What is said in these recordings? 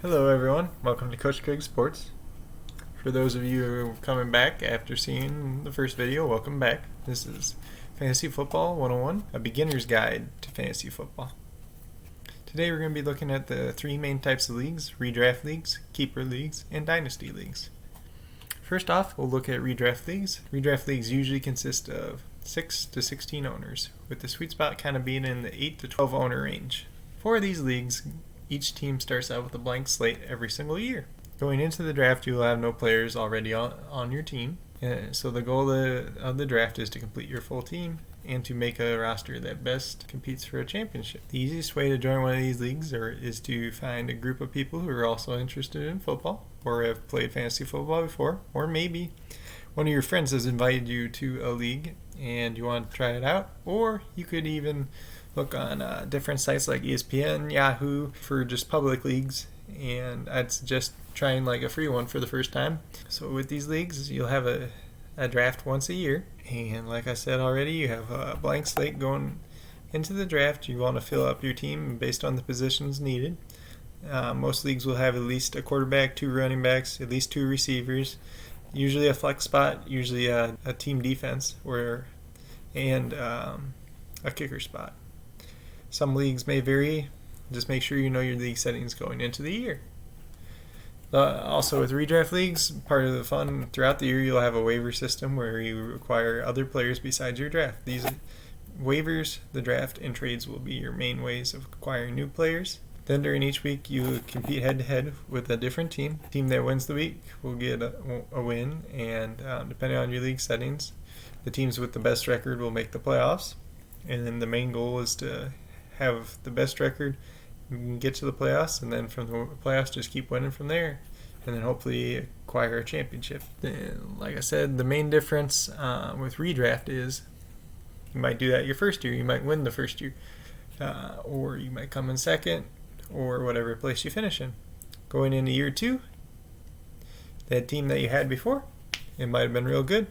Hello everyone, welcome to Coach Craig Sports. For those of you who are coming back after seeing the first video, welcome back. This is Fantasy Football 101, a beginner's guide to fantasy football. Today we're going to be looking at the three main types of leagues: redraft leagues, keeper leagues, and dynasty leagues. First off, we'll look at redraft leagues. Redraft leagues usually consist of 6 to 16 owners, with the sweet spot kind of being in the 8 to 12 owner range. For these leagues, each team starts out with a blank slate every single year. Going into the draft, you will have no players already on your team. So the goal of the draft is to complete your full team and to make a roster that best competes for a championship. The easiest way to join one of these leagues is to find a group of people who are also interested in football or have played fantasy football before, or maybe one of your friends has invited you to a league and you want to try it out, or you could even look on different sites like ESPN, Yahoo for just public leagues, and I'd suggest trying like a free one for the first time. So with these leagues, you'll have a draft once a year, and like I said already, you have a blank slate going into the draft. You want to fill up your team based on the positions needed. Most leagues will have at least a quarterback, 2 running backs, at least 2 receivers, usually a flex spot, usually a team defense, and a kicker spot. Some leagues may vary. Just make sure you know your league settings going into the year. Also with redraft leagues, part of the fun throughout the year, you'll have a waiver system where you acquire other players besides your draft. These waivers, the draft, and trades will be your main ways of acquiring new players. Then during each week, you compete head-to-head with a different team. The team that wins the week will get a win, and depending on your league settings, the teams with the best record will make the playoffs. And then the main goal is to have the best record, get to the playoffs, and then from the playoffs just keep winning from there, and then hopefully acquire a championship. Then, like I said, the main difference with redraft is you might do that your first year, you might win the first year, or you might come in second, or whatever place you finish in. Going into year 2, that team that you had before, it might have been real good,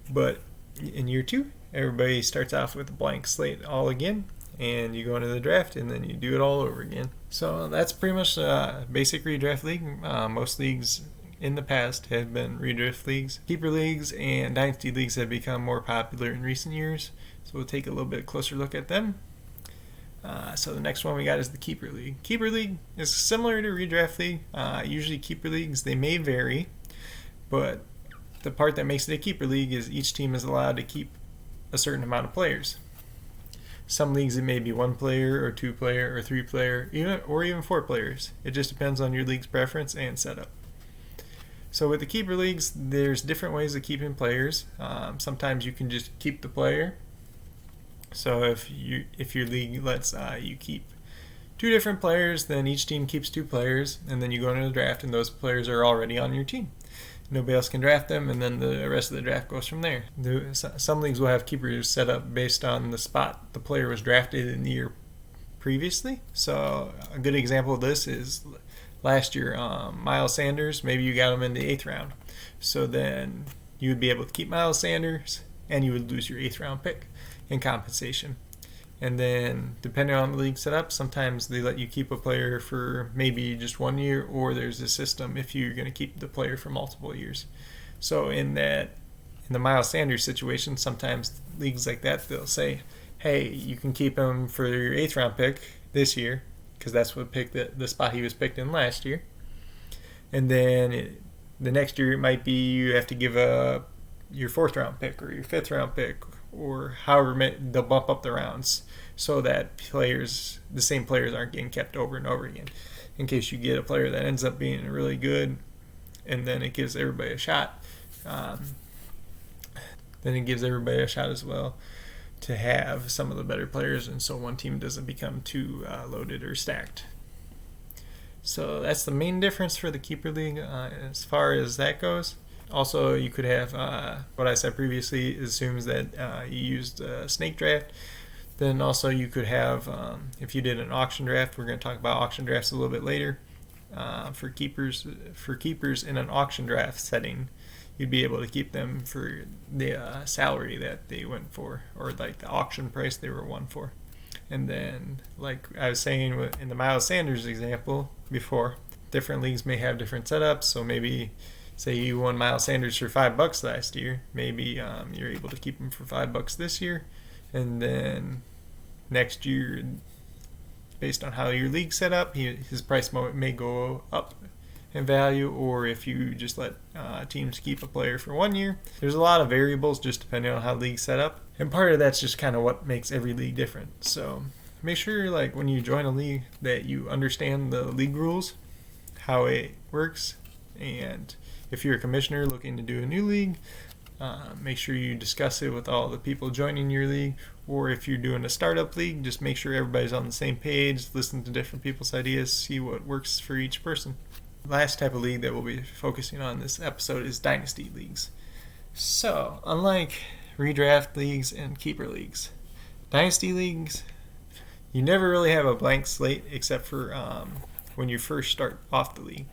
but in year 2, everybody starts off with a blank slate all again, and you go into the draft, and then you do it all over again. So that's pretty much a basic redraft league. Most leagues in the past have been redraft leagues. Keeper leagues and dynasty leagues have become more popular in recent years, so we'll take a little bit closer look at them. So the next one we got is the keeper league. Keeper league is similar to redraft league. Usually keeper leagues, they may vary, but the part that makes it a keeper league is each team is allowed to keep a certain amount of players. Some leagues it may be 1 player or 2 player or 3 player, or even 4 players. It just depends on your league's preference and setup. So with the keeper leagues, there's different ways of keeping players. Sometimes you can just keep the player. So if your league lets you keep 2 different players, then each team keeps 2 players, and then you go into the draft, and those players are already on your team. Nobody else can draft them, and then the rest of the draft goes from there. Some leagues will have keepers set up based on the spot the player was drafted in the year previously. So a good example of this is last year, Miles Sanders. Maybe you got him in the 8th round. So then you would be able to keep Miles Sanders, and you would lose your 8th round pick in compensation. And then, depending on the league setup, sometimes they let you keep a player for maybe just 1 year, or there's a system if you're going to keep the player for multiple years. So in the Miles Sanders situation, sometimes leagues like that, they'll say, hey, you can keep him for your 8th round pick this year, because that's what picked the spot he was picked in last year. And then the next year it might be you have to give up your 4th round pick or your 5th round pick, or however they'll bump up the rounds so that the same players aren't getting kept over and over again, in case you get a player that ends up being really good and then it gives everybody a shot. Then it gives everybody a shot as well to have some of the better players, and so one team doesn't become too loaded or stacked. So that's the main difference for the keeper league as far as that goes. Also, you could have what I said previously assumes that you used a snake draft. Then also you could have, if you did an auction draft, we're going to talk about auction drafts a little bit later. For keepers in an auction draft setting, you'd be able to keep them for the salary that they went for, or like the auction price they were won for. And then, like I was saying in the Miles Sanders example before, different leagues may have different setups. So maybe, say you won Miles Sanders for $5 last year, maybe you're able to keep him for $5 this year, and then next year, based on how your league set up, his price may go up in value, or if you just let teams keep a player for 1 year. There's a lot of variables just depending on how leagues set up, and part of that's just kind of what makes every league different. So make sure, like, when you join a league that you understand the league rules, how it works, and if you're a commissioner looking to do a new league, make sure you discuss it with all the people joining your league. Or if you're doing a startup league, just make sure everybody's on the same page, listen to different people's ideas, see what works for each person. The last type of league that we'll be focusing on this episode is dynasty leagues. So, unlike redraft leagues and keeper leagues, dynasty leagues, you never really have a blank slate except for when you first start off the league.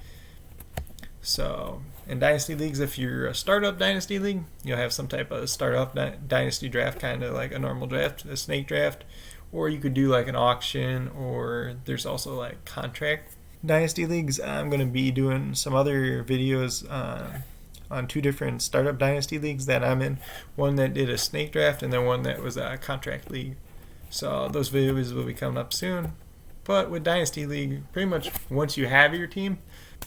So, in dynasty leagues, if you're a startup dynasty league, you'll have some type of startup dynasty draft, kind of like a normal draft, a snake draft, or you could do like an auction, or there's also like contract dynasty leagues. I'm going to be doing some other videos on 2 different startup dynasty leagues that I'm in, one that did a snake draft and then one that was a contract league. So those videos will be coming up soon. But with dynasty league, pretty much once you have your team,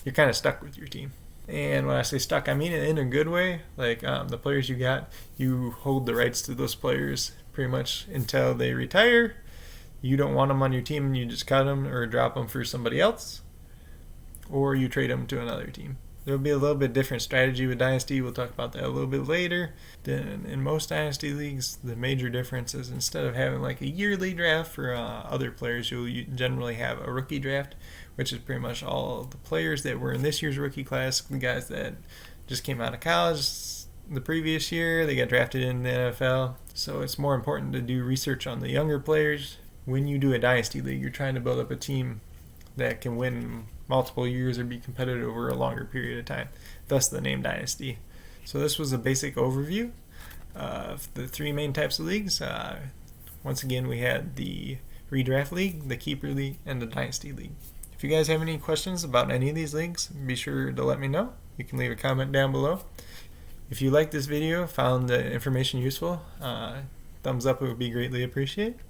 you're kind of stuck with your team. And when I say stuck, I mean it in a good way. Like the players you got, you hold the rights to those players pretty much until they retire. You don't want them on your team, and you just cut them or drop them for somebody else, or you trade them to another team. There'll be a little bit different strategy with dynasty. We'll talk about that a little bit later. Then in most dynasty leagues, the major difference is instead of having like a yearly draft for other players, you'll generally have a rookie draft, which is pretty much all the players that were in this year's rookie class, the guys that just came out of college the previous year, they got drafted in the NFL. So it's more important to do research on the younger players. When you do a dynasty league, you're trying to build up a team that can win multiple years or be competitive over a longer period of time, thus the name dynasty. So this was a basic overview of the 3 main types of leagues. Once again, we had the redraft league, the keeper league, and the dynasty league. If you guys have any questions about any of these leagues, be sure to let me know. You can leave a comment down below. If you liked this video, found the information useful, thumbs up would be greatly appreciated.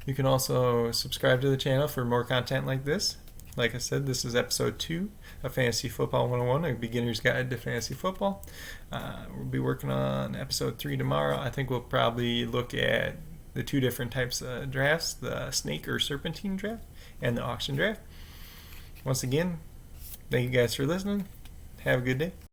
You can also subscribe to the channel for more content like this. Like I said, this is episode 2 of Fantasy Football 101, a beginner's guide to fantasy football. We'll be working on episode 3 tomorrow. I think we'll probably look at the 2 different types of drafts, the snake or serpentine draft and the auction draft. Once again, thank you guys for listening. Have a good day.